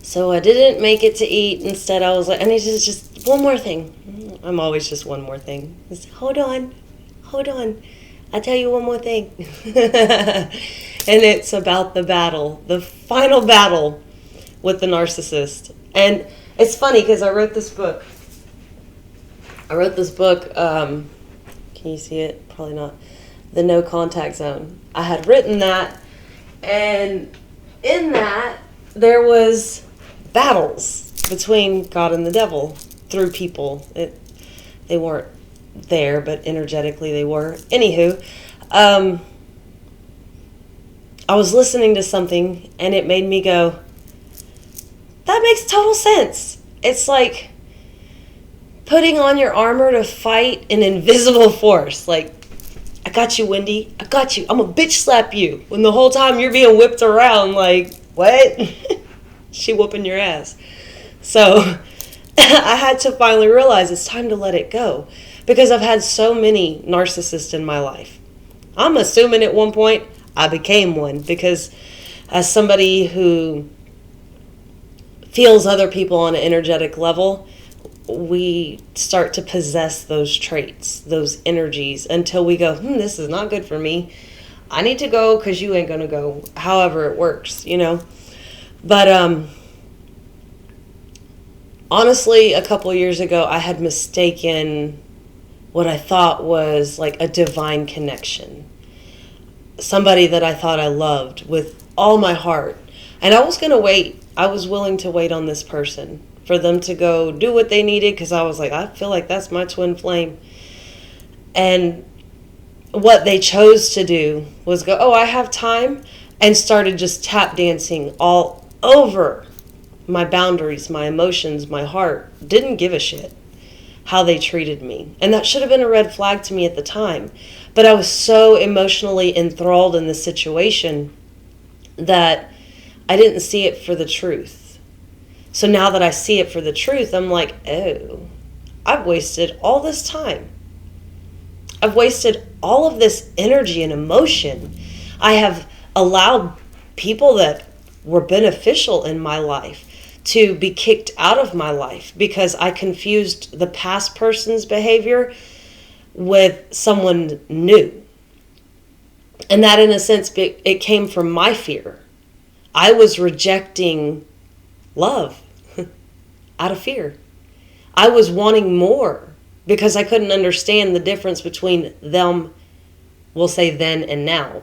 So I didn't make it to eat. Instead, I was like, and it's just one more thing. I'm always just one more thing. Just, hold on. I'll tell you one more thing. And it's about the battle, the final battle with the narcissist. And it's funny because I wrote this book. Can you see it? Probably not. The No Contact Zone. I had written that, and in that, there was battles between God and the devil through people. They weren't there, but energetically they were. Anywho, I was listening to something, and it made me go, that makes total sense. It's like putting on your armor to fight an invisible force. Like, I got you, Wendy. I got you. I'm gonna bitch slap you. When the whole time you're being whipped around, like, what? She whooping your ass. So I had to finally realize it's time to let it go. Because I've had so many narcissists in my life. I'm assuming at one point I became one. Because as somebody who feels other people on an energetic level, we start to possess those traits, those energies, until we go, this is not good for me. I need to go because you ain't going to go. However it works, But honestly, a couple years ago, I had mistaken what I thought was like a divine connection. Somebody that I thought I loved with all my heart. And I was going to wait. I was willing to wait on this person for them to go do what they needed, because I was like, I feel like that's my twin flame. And what they chose to do was go, oh, I have time, and started just tap dancing all over my boundaries, my emotions, my heart. Didn't give a shit how they treated me. And that should have been a red flag to me at the time. But I was so emotionally enthralled in the situation that I didn't see it for the truth. So now that I see it for the truth, I'm like, oh, I've wasted all this time. I've wasted all of this energy and emotion. I have allowed people that were beneficial in my life to be kicked out of my life because I confused the past person's behavior with someone new. And that, in a sense, it came from my fear. I was rejecting love out of fear. I was wanting more because I couldn't understand the difference between them, we'll say then and now.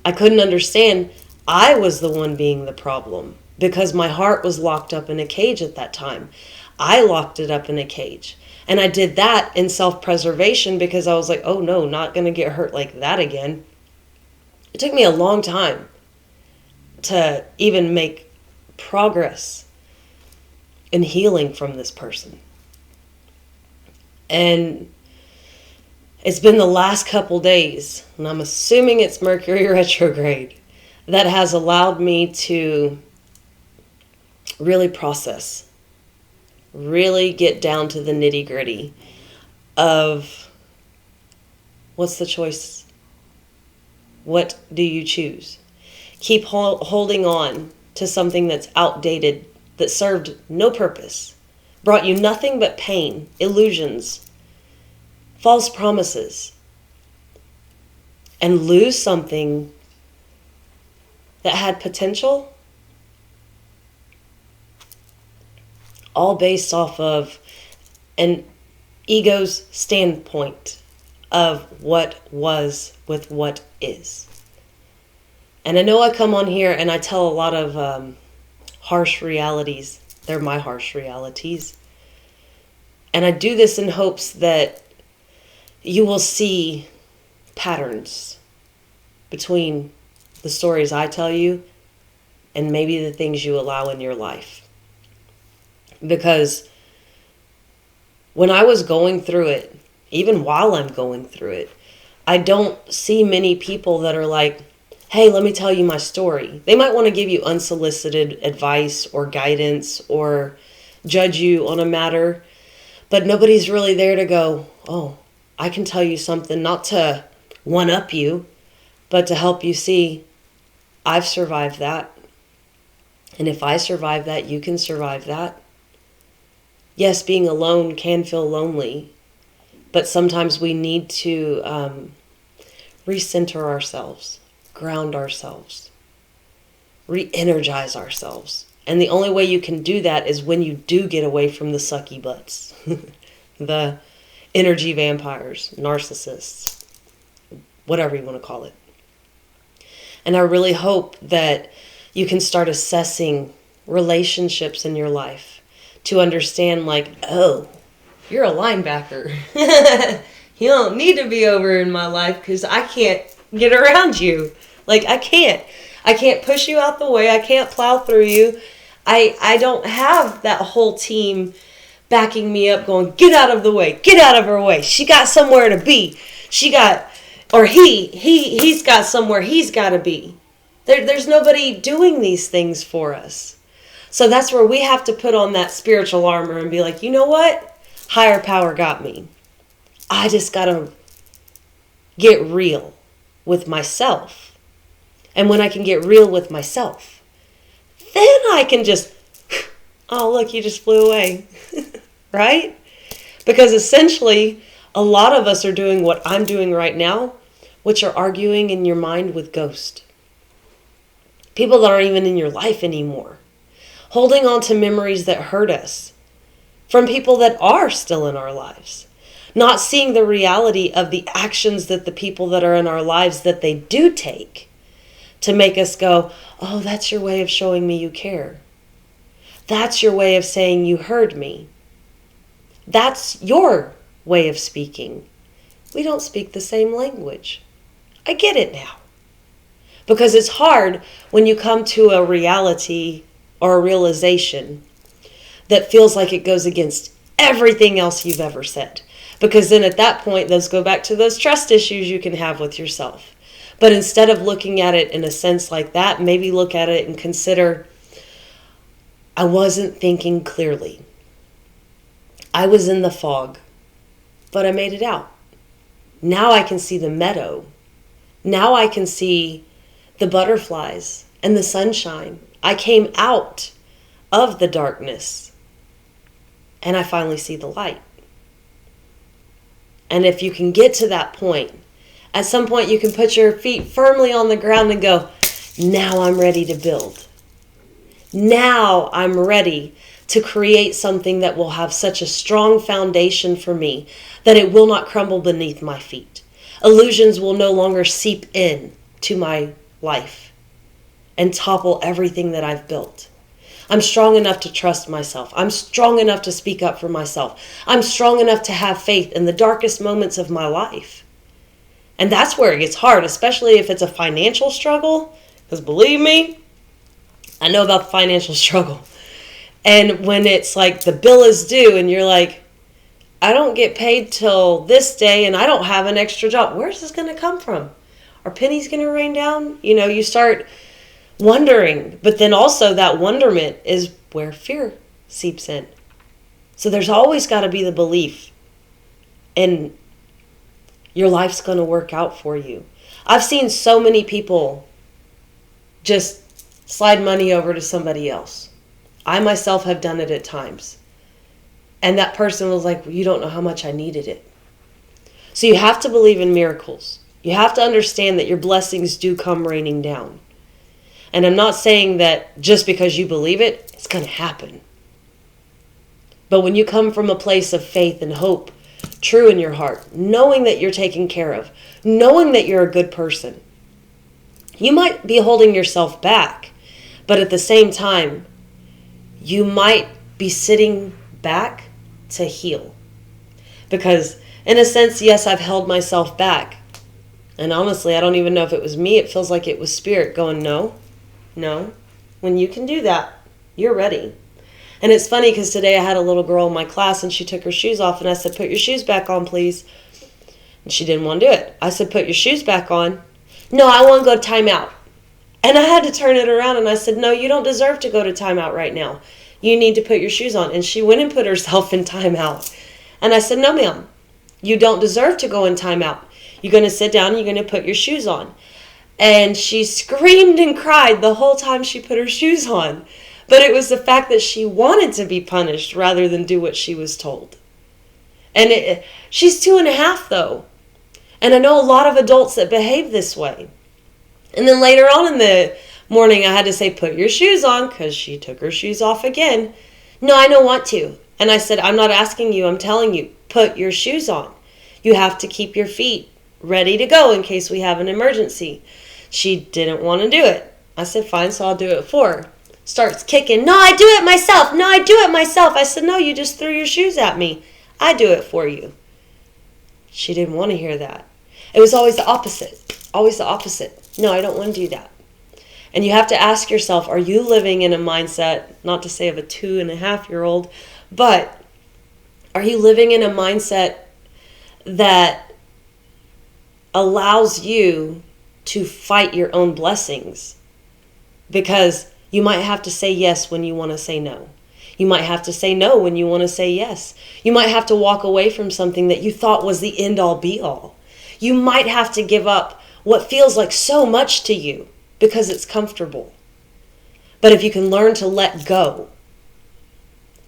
I couldn't understand I was the one being the problem because my heart was locked up in a cage at that time. I locked it up in a cage. And I did that in self-preservation because I was like, oh no, not going to get hurt like that again. It took me a long time to even make progress in healing from this person. And it's been the last couple days, and I'm assuming it's Mercury retrograde, that has allowed me to really process, really get down to the nitty-gritty of what's the choice? What do you choose? Keep holding on to something that's outdated, that served no purpose, brought you nothing but pain, illusions, false promises, and lose something that had potential, all based off of an ego's standpoint of what was with what is. And I know I come on here and I tell a lot of harsh realities. They're my harsh realities. And I do this in hopes that you will see patterns between the stories I tell you and maybe the things you allow in your life. Because when I was going through it, even while I'm going through it, I don't see many people that are like, hey, let me tell you my story. They might want to give you unsolicited advice or guidance or judge you on a matter, but nobody's really there to go, oh, I can tell you something, not to one-up you, but to help you see, I've survived that. And if I survive that, you can survive that. Yes, being alone can feel lonely, but sometimes we need to recenter ourselves, ground ourselves, re-energize ourselves. And the only way you can do that is when you do get away from the sucky butts, the energy vampires, narcissists, whatever you want to call it. And I really hope that you can start assessing relationships in your life to understand, like, oh, you're a linebacker. You don't need to be over in my life because I can't get around you. Like, I can't push you out the way. I can't plow through you. I don't have that whole team backing me up going, get out of the way, get out of her way. She got somewhere to be. He's got somewhere he's got to be. There's nobody doing these things for us. So that's where we have to put on that spiritual armor and be like, you know what? Higher power got me. I just got to get real with myself. And when I can get real with myself, then I can just, oh, look, you just flew away. Right? Because essentially, a lot of us are doing what I'm doing right now, which are arguing in your mind with ghosts. People that aren't even in your life anymore. Holding on to memories that hurt us from people that are still in our lives. Not seeing the reality of the actions that the people that are in our lives that they do take to make us go, oh, that's your way of showing me you care. That's your way of saying you heard me. That's your way of speaking. We don't speak the same language. I get it now. Because it's hard when you come to a reality or a realization that feels like it goes against everything else you've ever said. Because then at that point, those go back to those trust issues you can have with yourself. But instead of looking at it in a sense like that, maybe look at it and consider, I wasn't thinking clearly. I was in the fog, but I made it out. Now I can see the meadow. Now I can see the butterflies and the sunshine. I came out of the darkness and I finally see the light. And if you can get to that point, at some point you can put your feet firmly on the ground and go, now I'm ready to build. Now I'm ready to create something that will have such a strong foundation for me that it will not crumble beneath my feet. Illusions will no longer seep in to my life and topple everything that I've built. I'm strong enough to trust myself. I'm strong enough to speak up for myself. I'm strong enough to have faith in the darkest moments of my life. And that's where it gets hard, especially if it's a financial struggle. Because believe me, I know about the financial struggle. And when it's like the bill is due and you're like, I don't get paid till this day and I don't have an extra job. Where's this going to come from? Are pennies going to rain down? You know, you start wondering. But then also that wonderment is where fear seeps in. So there's always got to be the belief in your life's going to work out for you. I've seen so many people just slide money over to somebody else. I myself have done it at times. And that person was like, well, you don't know how much I needed it. So you have to believe in miracles. You have to understand that your blessings do come raining down. And I'm not saying that just because you believe it, it's going to happen. But when you come from a place of faith and hope, true in your heart, knowing that you're taken care of, knowing that you're a good person, you might be holding yourself back. But at the same time, you might be sitting back to heal. Because in a sense, yes, I've held myself back. And honestly, I don't even know if it was me. It feels like it was spirit going, no. When you can do that, you're ready. And it's funny because today I had a little girl in my class and she took her shoes off and I said, put your shoes back on, please. And she didn't want to do it. I said, put your shoes back on. No, I want to go to timeout. And I had to turn it around and I said, no, you don't deserve to go to timeout right now. You need to put your shoes on. And she went and put herself in timeout. And I said, no, ma'am, you don't deserve to go in timeout. You're going to sit down and you're going to put your shoes on. And she screamed and cried the whole time she put her shoes on. But it was the fact that she wanted to be punished rather than do what she was told. And she's 2.5 though. And I know a lot of adults that behave this way. And then later on in the morning, I had to say, put your shoes on, because she took her shoes off again. No, I don't want to. And I said, I'm not asking you, I'm telling you, put your shoes on. You have to keep your feet ready to go in case we have an emergency. She didn't want to do it. I said, fine, so I'll do it for her. Starts kicking. No, I do it myself. No, I do it myself. I said, no, you just threw your shoes at me. I do it for you. She didn't want to hear that. It was always the opposite. Always the opposite. No, I don't want to do that. And you have to ask yourself, are you living in a mindset, not to say of a 2.5-year-old, but are you living in a mindset that allows you to fight your own blessings? Because you might have to say yes when you want to say no. You might have to say no when you want to say yes. You might have to walk away from something that you thought was the end-all be-all. You might have to give up what feels like so much to you because it's comfortable. But if you can learn to let go,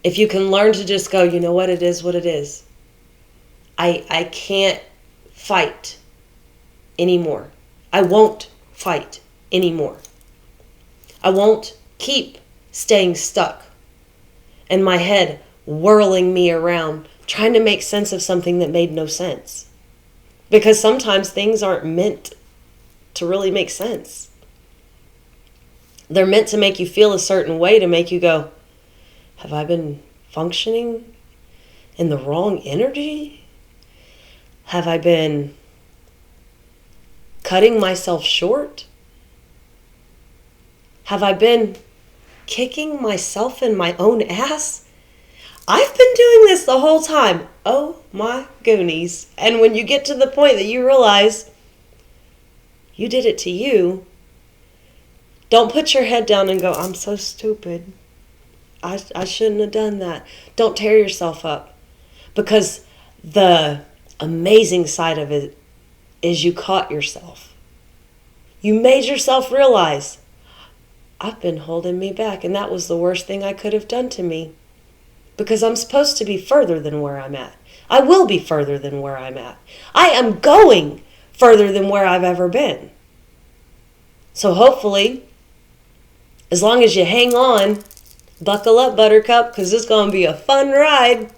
if you can learn to just go, you know what, it is what it is. I can't fight anymore. I won't fight anymore. I won't keep staying stuck and my head whirling me around trying to make sense of something that made no sense. Because sometimes things aren't meant to really make sense. They're meant to make you feel a certain way, to make you go, have I been functioning in the wrong energy? Have I been cutting myself short? Have I been kicking myself in my own ass? I've been doing this the whole time. Oh my goonies. And when you get to the point that you realize you did it to you, don't put your head down and go, I'm so stupid. I shouldn't have done that. Don't tear yourself up. Because the amazing side of it is you caught yourself. You made yourself realize, I've been holding me back, and that was the worst thing I could have done to me. Because I'm supposed to be further than where I'm at. I will be further than where I'm at. I am going further than where I've ever been. So hopefully, as long as you hang on, buckle up, Buttercup, because it's going to be a fun ride,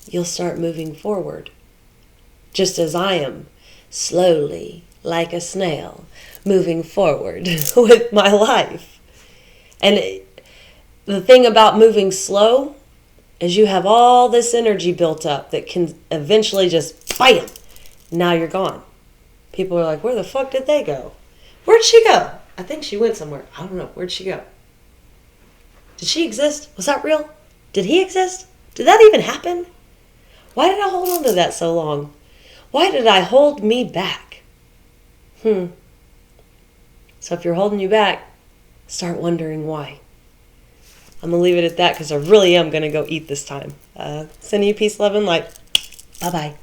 you'll start moving forward. Just as I am, slowly, like a snail, moving forward with my life. And the thing about moving slow is you have all this energy built up that can eventually just, bam, now you're gone. People are like, where the fuck did they go? Where'd she go? I think she went somewhere. I don't know. Where'd she go? Did she exist? Was that real? Did he exist? Did that even happen? Why did I hold on to that so long? Why did I hold me back? So if you're holding you back, start wondering why. I'm going to leave it at that because I really am going to go eat this time. Sending you peace, love, and light. Bye-bye.